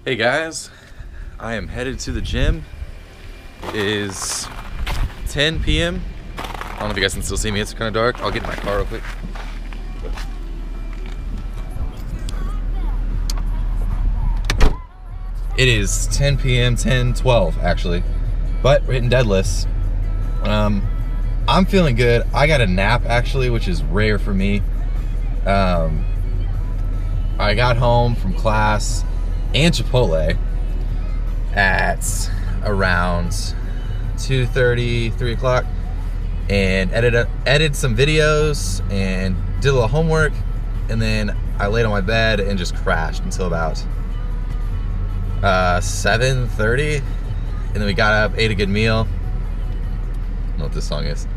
Hey guys, I am headed to the gym. It is 10 p.m. I don't know if you guys can still see me, it's kind of dark. I'll get in my car real quick. It is 10 p.m., 10:12 actually, but we're hitting deadlifts. I'm feeling good. I got a nap actually, which is rare for me. I got home from class and Chipotle at around 2:30, 3 o'clock, and edited some videos and did a little homework, and then I laid on my bed and just crashed until about 7:30, and then we got up, ate a good meal. I don't know what this song is.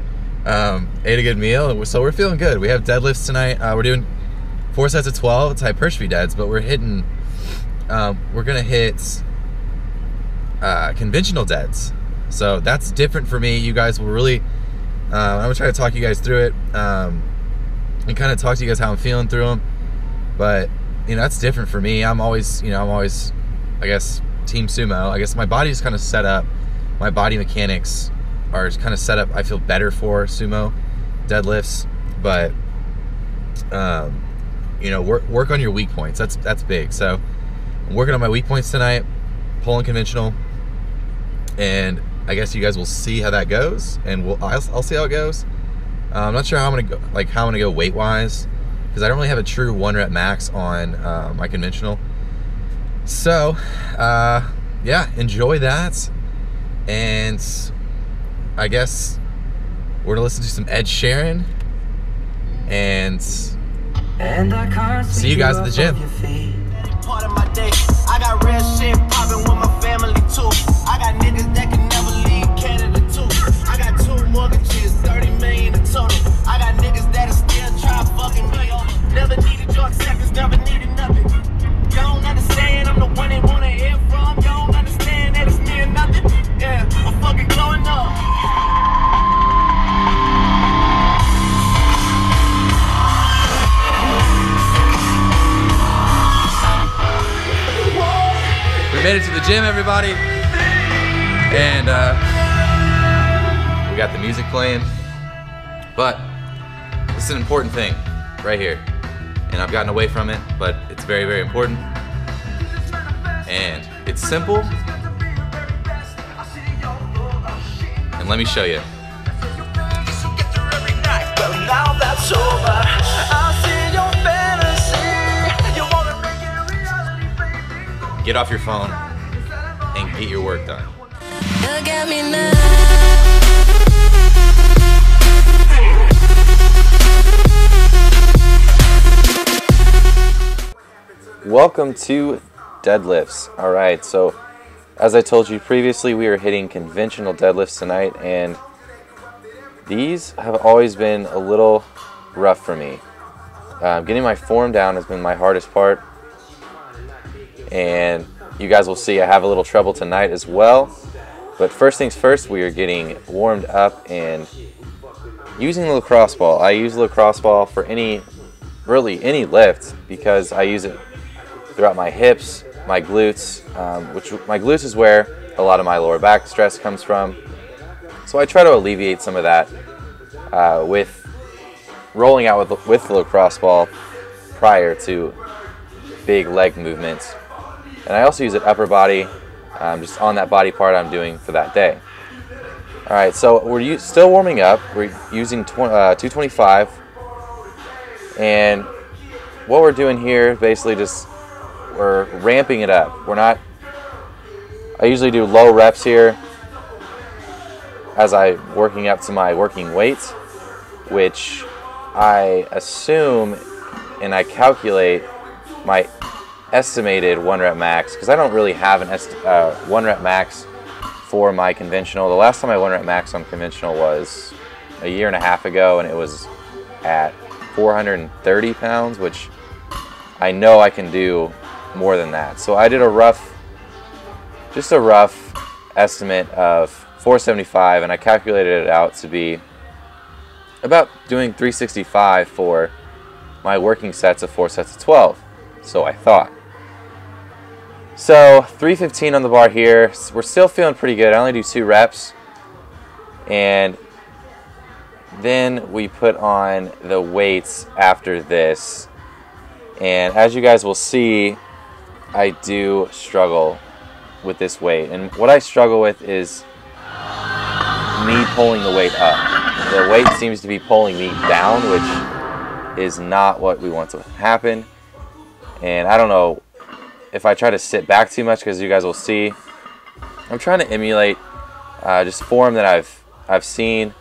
Ate a good meal, so we're feeling good. We have deadlifts tonight. We're doing 4 sets of 12. It's hypertrophy deads, but we're hitting. We're gonna hit conventional deads, so that's different for me. You guys will really. I'm gonna try to talk you guys through it, and kind of talk to you guys how I'm feeling through them. But that's different for me. I'm always, I guess, team sumo. I guess my body's kind of set up. My body mechanics are kind of set up. I feel better for sumo deadlifts, but work on your weak points. That's big. So I'm working on my weak points tonight, pulling conventional, and I guess you guys will see how that goes, and I'll see how it goes. I'm not sure how I'm gonna go weight wise, because I don't really have a true 1 rep max on my conventional. So yeah, enjoy that, and I guess we're gonna listen to some Ed Sheeran, and see you guys at the gym. Part of my day, I got real shit popping with my family too. I got niggas that can never leave Canada too. I got 2 mortgages, 30 million in total. I got niggas that'll still try fucking me over. Never needed your acceptance, never needed nothing. You don't understand, I'm the one they wanna hear from. You don't understand that it's me or nothing. Yeah, I'm fucking glowing up. We made it to the gym, everybody, and we got the music playing, but this is an important thing right here, and I've gotten away from it, but it's very, very important, and it's simple, and let me show you. Get off your phone and get your work done. Look at me now. Welcome to deadlifts. All right, so as I told you previously, we are hitting conventional deadlifts tonight, and these have always been a little rough for me. Getting my form down has been my hardest part, and you guys will see I have a little trouble tonight as well. But first things first, we are getting warmed up and using the lacrosse ball. I use the lacrosse ball for really any lift, because I use it throughout my hips, my glutes, which my glutes is where a lot of my lower back stress comes from. So I try to alleviate some of that with rolling out with the lacrosse ball prior to big leg movements. And I also use it upper body, just on that body part I'm doing for that day. All right, so we're still warming up. We're using 225, and what we're doing here, basically we're ramping it up. I usually do low reps here as I'm working up to my working weight, which I assume and I calculate my estimated 1 rep max, because I don't really have an 1 rep max for my conventional. The last time I 1 rep max on conventional was a 1.5 years ago, and it was at 430 pounds, which I know I can do more than that. So I did just a rough estimate of 475, and I calculated it out to be about doing 365 for my working sets of 4 sets of 12. So I thought. So 315 on the bar here. We're still feeling pretty good. I only do 2 reps. And then we put on the weights after this. And as you guys will see, I do struggle with this weight. And what I struggle with is me pulling the weight up. The weight seems to be pulling me down, which is not what we want to happen. And I don't know if I try to sit back too much, because you guys will see I'm trying to emulate just form that I've seen.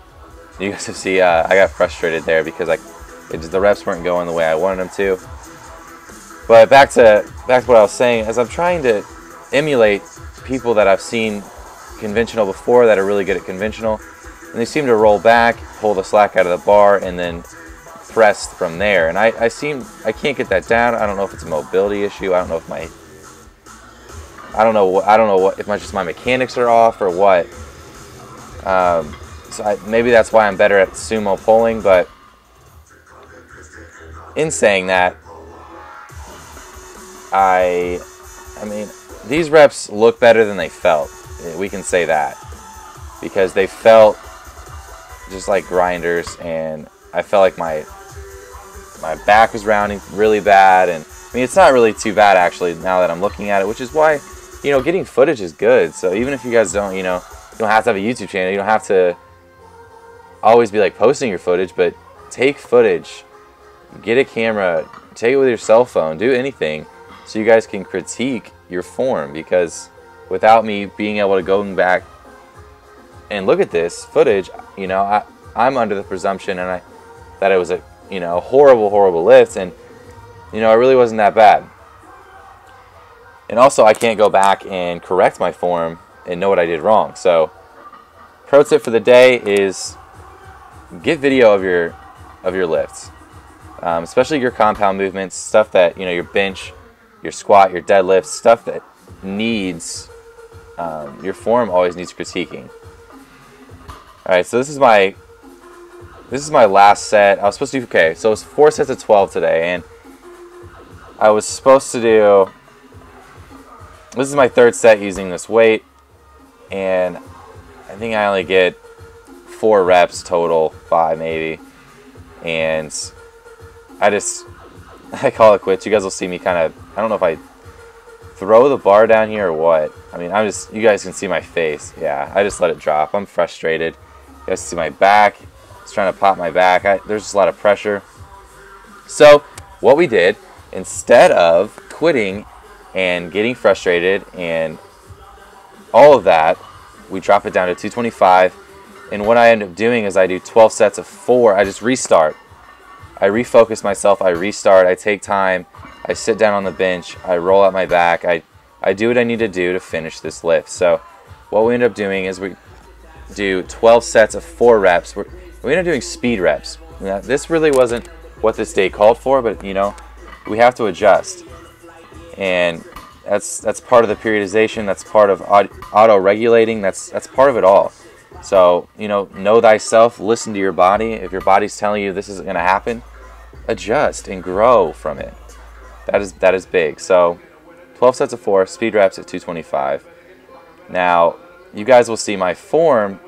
You guys will see I got frustrated there because the reps weren't going the way I wanted them to. But back to what I was saying, as I'm trying to emulate people that I've seen conventional before that are really good at conventional, and they seem to roll back, pull the slack out of the bar, and then press from there. And I can't get that down. I don't know if it's a mobility issue. I don't know if just my mechanics are off or what. So maybe that's why I'm better at sumo pulling. But in saying that, I mean, these reps look better than they felt. We can say that, because they felt just like grinders, and I felt like my back was rounding really bad. And I mean, it's not really too bad actually now that I'm looking at it, which is why, you know, getting footage is good. So even if you guys don't, you know, you don't have to have a YouTube channel, you don't have to always be like posting your footage, but take footage, get a camera, take it with your cell phone, do anything so you guys can critique your form. Because without me being able to go back and look at this footage, you know, I'm under the presumption that it was a, you know, horrible lift, and you know, it really wasn't that bad. And also, I can't go back and correct my form and know what I did wrong. So pro tip for the day is get video of your lifts, especially your compound movements, stuff that, you know, your bench, your squat, your deadlift, stuff that needs your form always needs critiquing. All right, so this is my last set. I was supposed to do, okay, so it's 4 sets of 12 today, and I was supposed to do, this is my 3rd set using this weight, and I think I only get 4 reps total, 5 maybe, and I call it quits. You guys will see me kind of, I don't know if I throw the bar down here or what. I mean, you guys can see my face. Yeah, I just let it drop. I'm frustrated. You guys see my back. It's trying to pop my back. There's just a lot of pressure. So what we did, instead of quitting and getting frustrated and all of that, we drop it down to 225. And what I end up doing is I do 12 sets of 4. I just restart. I refocus myself. I restart. I take time. I sit down on the bench. I roll out my back. I do what I need to do to finish this lift. So what we end up doing is we do 12 sets of 4 reps. We end up doing speed reps. Now, this really wasn't what this day called for, but you know, we have to adjust. And that's part of the periodization. That's part of auto-regulating. That's part of it all. So, you know thyself, listen to your body. If your body's telling you this isn't going to happen, adjust and grow from it. That is big. So 12 sets of 4, speed reps at 225. Now, you guys will see my form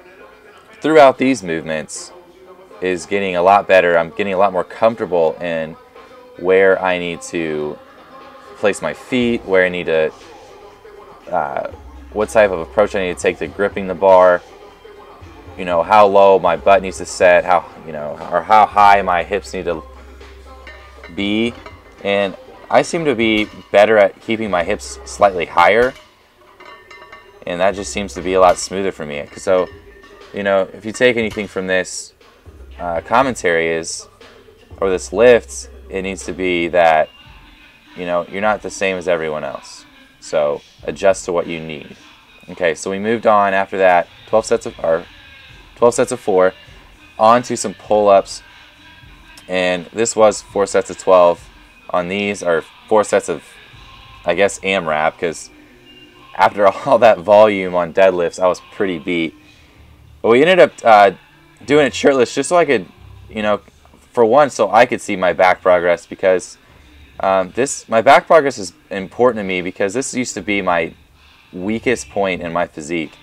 throughout these movements is getting a lot better. I'm getting a lot more comfortable in where I need to place my feet, where I need to, what type of approach I need to take to gripping the bar, you know, how low my butt needs to set, or how high my hips need to be. And I seem to be better at keeping my hips slightly higher, and that just seems to be a lot smoother for me. So, you know, if you take anything from this commentary or this lift, it needs to be that, you know, you're not the same as everyone else. So adjust to what you need. Okay, so we moved on after that, 12 sets of 4, on to some pull-ups, and this was 4 sets of 12. On these are 4 sets of, I guess, AMRAP, because after all that volume on deadlifts, I was pretty beat. But we ended up doing it shirtless just so I could, you know, for one, so I could see my back progress, because My back progress is important to me because this used to be my weakest point in my physique.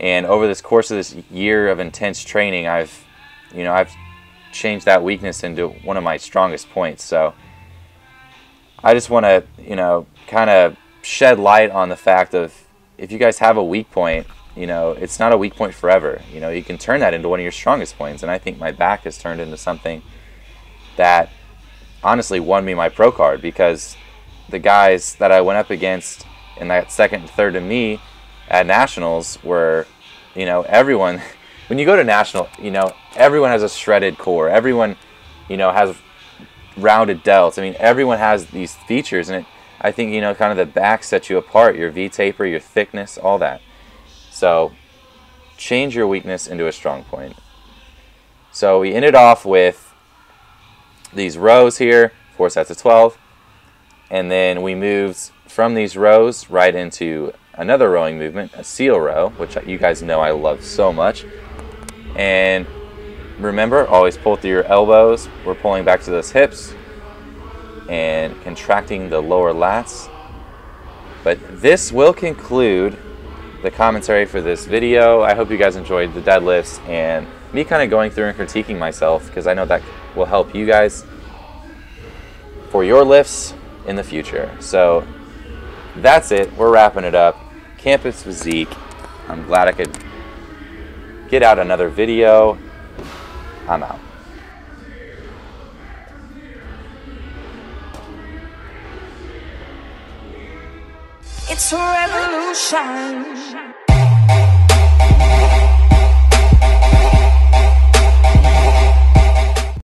And over this course of this year of intense training, I've changed that weakness into one of my strongest points. So I just want to, kind of shed light on the fact of, if you guys have a weak point, it's not a weak point forever. You can turn that into one of your strongest points. And I think my back has turned into something that honestly won me my pro card, because the guys that I went up against in that second and third to me at nationals were, everyone, when you go to national, everyone has a shredded core. Everyone, has rounded delts. I mean, everyone has these features, and I think, kind of the back sets you apart, your V-taper, your thickness, all that. So change your weakness into a strong point. So we ended off with these rows here, 4 sets of 12, and then we moved from these rows right into another rowing movement, a seal row, which you guys know I love so much. And remember, always pull through your elbows. We're pulling back to those hips and contracting the lower lats. But this will conclude the commentary for this video. I hope you guys enjoyed the deadlifts and me kind of going through and critiquing myself, because I know that will help you guys for your lifts in the future. So that's it. We're wrapping it up. Campus Physique. I'm glad I could get out another video. I'm out. It's a revolution.